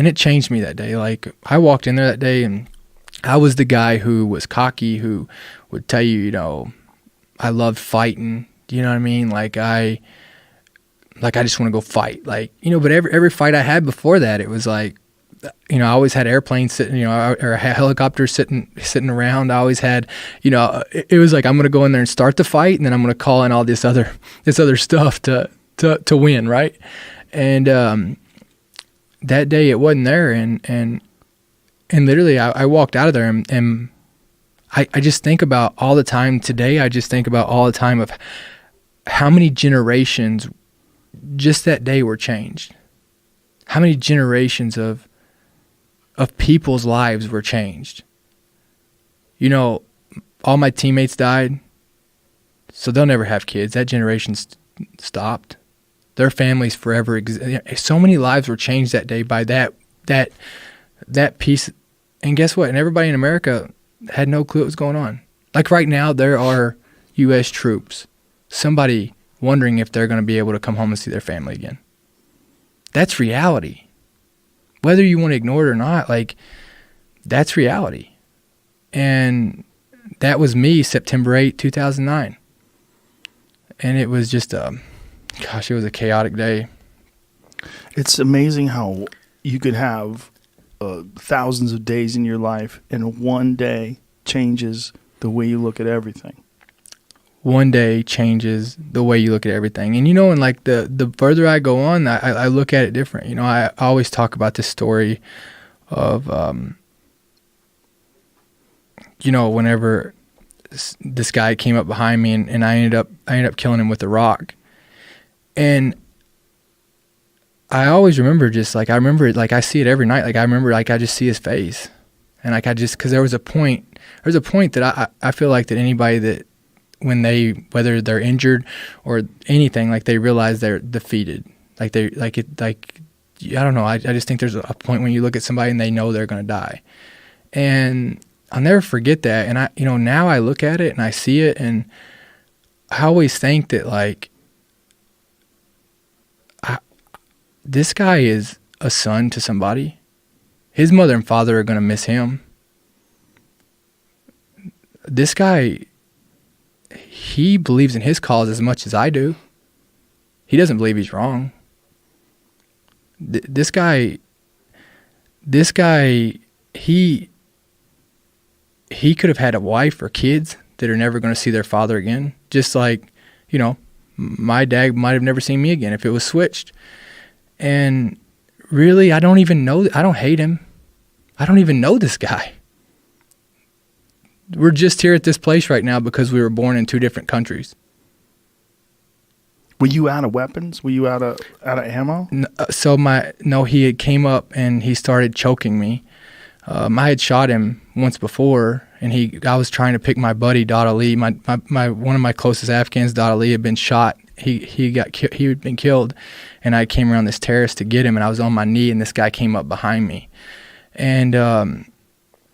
it changed me that day. Like, I walked in there that day, and I was the guy who was cocky, who would tell you, I loved fighting. You know what I mean? Like, I just want to go fight. Like, but every fight I had before that, it was like, I always had airplanes sitting, or helicopters sitting around. I always had, it was like, I'm going to go in there and start the fight, and then I'm going to call in all this other stuff to win. Right. And, that day it wasn't there. And literally I walked out of there, and I just think about all the time today. I just think about all the time of how many generations just that day were changed. How many generations of people's lives were changed. All my teammates died, so they'll never have kids. That generation stopped. Their families forever so many lives were changed that day by that piece. And guess what? And everybody in America had no clue what was going on. Like, right now, there are U.S. troops. Somebody wondering if they're going to be able to come home and see their family again. That's reality. Whether you want to ignore it or not, like, that's reality. And that was me, September 8, 2009. And it was just it was a chaotic day. It's amazing how you could have thousands of days in your life, and one day changes the way you look at everything. One day changes the way you look at everything. And, and like the further I go on, I look at it different. I always talk about this story of, whenever this guy came up behind me, and I ended up killing him with a rock. And I always remember, I see it every night. Like, I remember, like, I just see his face. And like, because there was a point that I feel like that anybody that, whether they're injured or anything, like, they realize they're defeated. I don't know. I just think there's a point when you look at somebody and they know they're going to die. And I'll never forget that. And now I look at it and I see it, and I always think that, like, this guy is a son to somebody. His mother and father are going to miss him. This guy, he believes in his cause as much as I do. He doesn't believe he's wrong. This guy, he could have had a wife or kids that are never going to see their father again. Just like, my dad might have never seen me again if it was switched. And really, I don't even know. I don't hate him. I don't even know this guy. We're just here at this place right now because we were born in two different countries. Were you out of weapons? Were you out of ammo? He had came up and he started choking me. I had shot him once before, and I was trying to pick my buddy Dada Lee. My one of my closest Afghans, Dada Lee, had been shot. He had been killed, and I came around this terrace to get him, and I was on my knee, and this guy came up behind me, and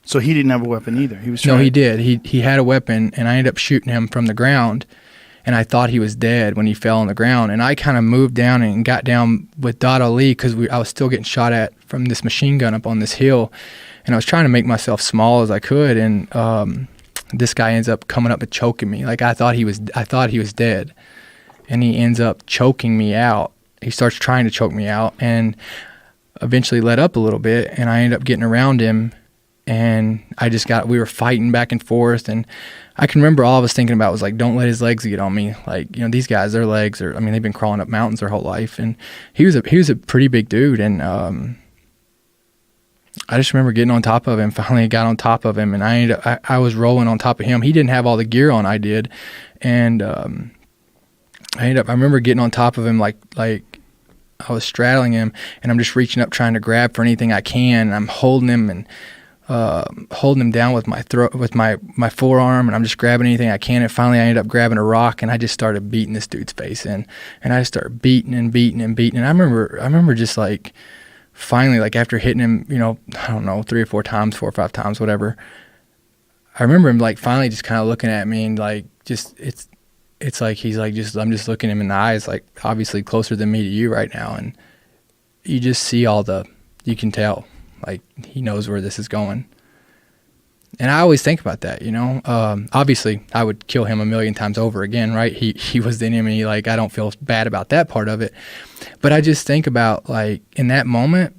so he didn't have a weapon either. No, he did. He had a weapon, and I ended up shooting him from the ground, and I thought he was dead when he fell on the ground, and I kind of moved down and got down with Dada Lee because I was still getting shot at from this machine gun up on this hill, and I was trying to make myself small as I could, and this guy ends up coming up and choking me. Like, I thought he was dead. And he ends up choking me out. He starts trying to choke me out, and eventually let up a little bit, and I ended up getting around him, and we were fighting back and forth, and I can remember all I was thinking about was, like, don't let his legs get on me. Like, these guys, their legs they've been crawling up mountains their whole life, and he was a pretty big dude, and I just remember getting on top of him. Finally got on top of him, and I was rolling on top of him. He didn't have all the gear on, I did, and I remember getting on top of him like I was straddling him, and I'm just reaching up trying to grab for anything I can, and I'm holding him and holding him down with my throat, with my forearm, and I'm just grabbing anything I can, and finally I ended up grabbing a rock, and I just started beating this dude's face in, and I just started beating, and I remember just like finally, like, after hitting him, I don't know, 3 or 4 times, 4 or 5 times, whatever, I remember him like finally just kind of looking at me, and like it's like he's like, I'm just looking him in the eyes, like, obviously closer than me to you right now, and you just see all the You can tell, like, he knows where this is going. And I always think about that, you know. Obviously, I would kill him a million times over again, right? He was the enemy. Like, I don't feel bad about that part of it. But I just think about, like, in that moment,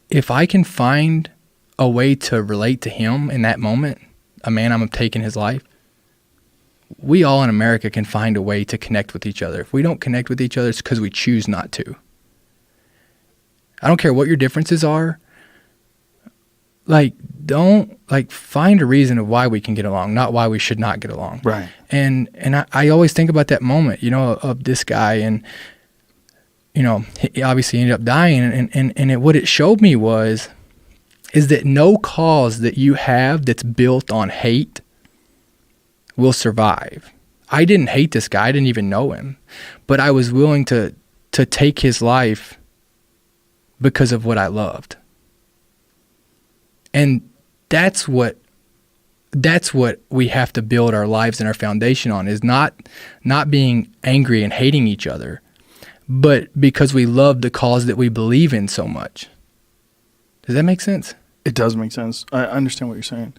if I can find a way to relate to him in that moment, a man I'm taking his life, we all in America can find a way to connect with each other. If we don't connect with each other, it's because we choose not to. I don't care what your differences are. Like, find a reason of why we can get along, not why we should not get along. Right. And I always think about that moment, you know, of this guy, and, you know, he obviously ended up dying, and what it showed me is that no cause that you have that's built on hate will survive. I didn't hate this guy. I didn't even know him, but I was willing to take his life because of what I loved. And that's what we have to build our lives and our foundation on, is not being angry and hating each other, but because we love the cause that we believe in so much. Does that make sense? It does make sense. I understand what you're saying.